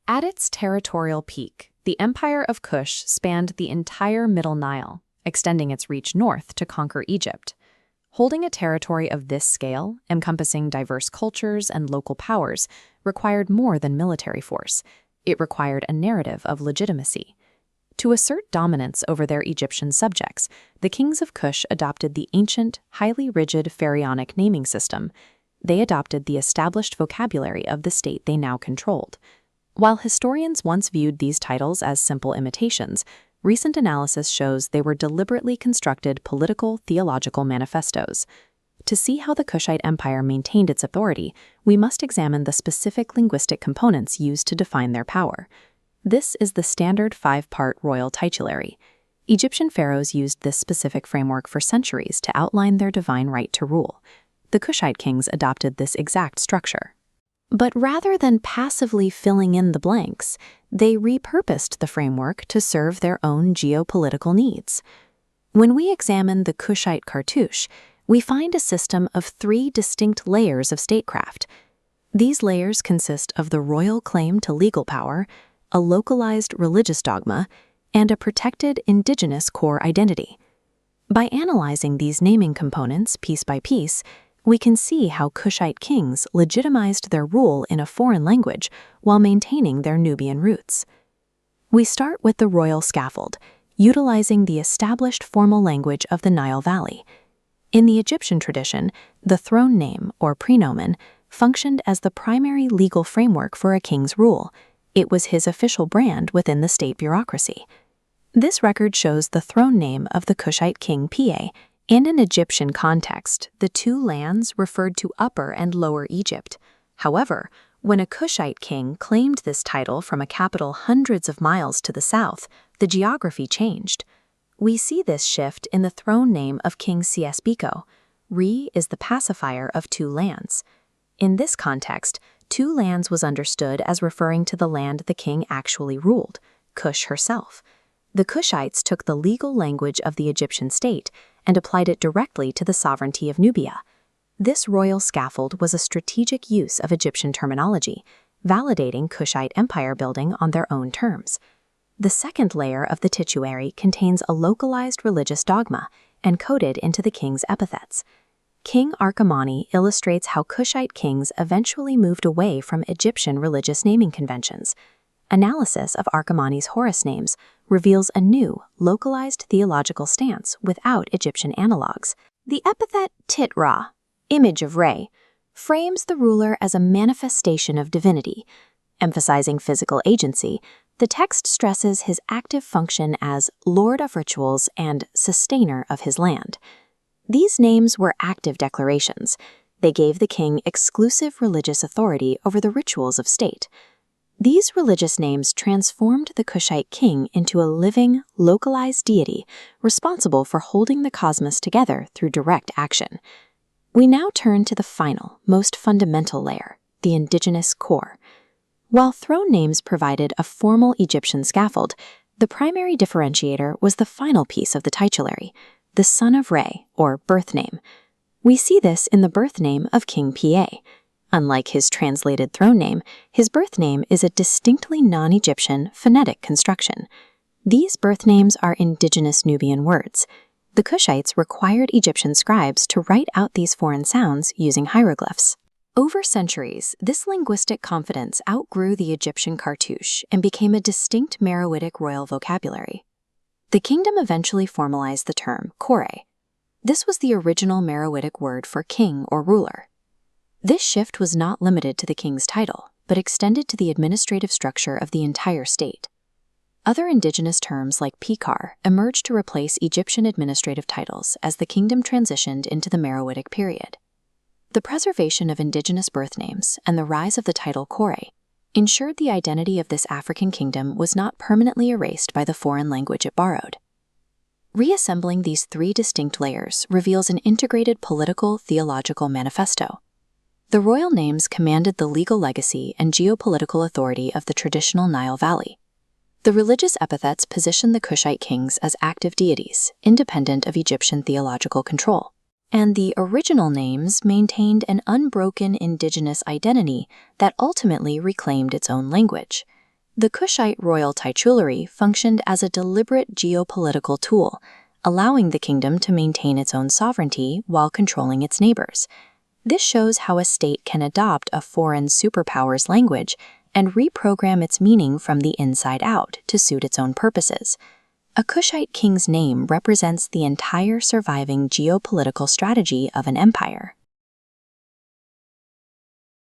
At its territorial peak, the Empire of Kush spanned the entire Middle Nile, extending its reach north to conquer Egypt. Holding a territory of this scale, encompassing diverse cultures and local powers, required more than military force. It required a narrative of legitimacy. To assert dominance over their Egyptian subjects, the kings of Kush adopted the ancient, highly rigid pharaonic naming system. They adopted the established vocabulary of the state they now controlled. While historians once viewed these titles as simple imitations, recent analysis shows they were deliberately constructed political, theological manifestos. To see how the Kushite Empire maintained its authority, we must examine the specific linguistic components used to define their power. This is the standard 5-part royal titulary. Egyptian pharaohs used this specific framework for centuries to outline their divine right to rule. The Kushite kings adopted this exact structure. But rather than passively filling in the blanks, they repurposed the framework to serve their own geopolitical needs. When we examine the Kushite cartouche, we find a system of 3 distinct layers of statecraft. These layers consist of the royal claim to legal power, a localized religious dogma, and a protected indigenous core identity. By analyzing these naming components piece by piece, we can see how Kushite kings legitimized their rule in a foreign language while maintaining their Nubian roots. We start with the royal scaffold, utilizing the established formal language of the Nile Valley. In the Egyptian tradition, the throne name, or prenomen, functioned as the primary legal framework for a king's rule. It was his official brand within the state bureaucracy. This record shows the throne name of the Kushite king Pa. In an Egyptian context, the 2 lands referred to Upper and Lower Egypt. However, when a Kushite king claimed this title from a capital hundreds of miles to the south, the geography changed. We see this shift in the throne name of King Sias-Biko. Re is the pacifier of 2 lands. In this context, 2 lands was understood as referring to the land the king actually ruled, Kush herself. The Kushites took the legal language of the Egyptian state and applied it directly to the sovereignty of Nubia. This royal scaffold was a strategic use of Egyptian terminology, validating Kushite empire building on their own terms. The second layer of the tituary contains a localized religious dogma encoded into the king's epithets. King Arkamani illustrates how Kushite kings eventually moved away from Egyptian religious naming conventions. Analysis of Arkamani's Horus names reveals a new, localized theological stance without Egyptian analogues. The epithet Tit-Ra, image of Re, frames the ruler as a manifestation of divinity. Emphasizing physical agency, the text stresses his active function as lord of rituals and sustainer of his land. These names were active declarations. They gave the king exclusive religious authority over the rituals of state. These religious names transformed the Kushite king into a living, localized deity responsible for holding the cosmos together through direct action. We now turn to the final, most fundamental layer, the indigenous core. While throne names provided a formal Egyptian scaffold, the primary differentiator was the final piece of the titulary, the son of Re, or birth name. We see this in the birth name of King Pa. Unlike his translated throne name, his birth name is a distinctly non-Egyptian phonetic construction. These birth names are indigenous Nubian words. The Kushites required Egyptian scribes to write out these foreign sounds using hieroglyphs. Over centuries, this linguistic confidence outgrew the Egyptian cartouche and became a distinct Meroitic royal vocabulary. The kingdom eventually formalized the term kore. This was the original Meroitic word for king or ruler. This shift was not limited to the king's title, but extended to the administrative structure of the entire state. Other indigenous terms like Pikar emerged to replace Egyptian administrative titles as the kingdom transitioned into the Meroitic period. The preservation of indigenous birth names and the rise of the title kore ensured the identity of this African kingdom was not permanently erased by the foreign language it borrowed. Reassembling these 3 distinct layers reveals an integrated political, theological manifesto. The royal names commanded the legal legacy and geopolitical authority of the traditional Nile Valley. The religious epithets positioned the Kushite kings as active deities, independent of Egyptian theological control. And the original names maintained an unbroken indigenous identity that ultimately reclaimed its own language. The Kushite royal titulary functioned as a deliberate geopolitical tool, allowing the kingdom to maintain its own sovereignty while controlling its neighbors. This shows how a state can adopt a foreign superpower's language and reprogram its meaning from the inside out to suit its own purposes. A Kushite king's name represents the entire surviving geopolitical strategy of an empire.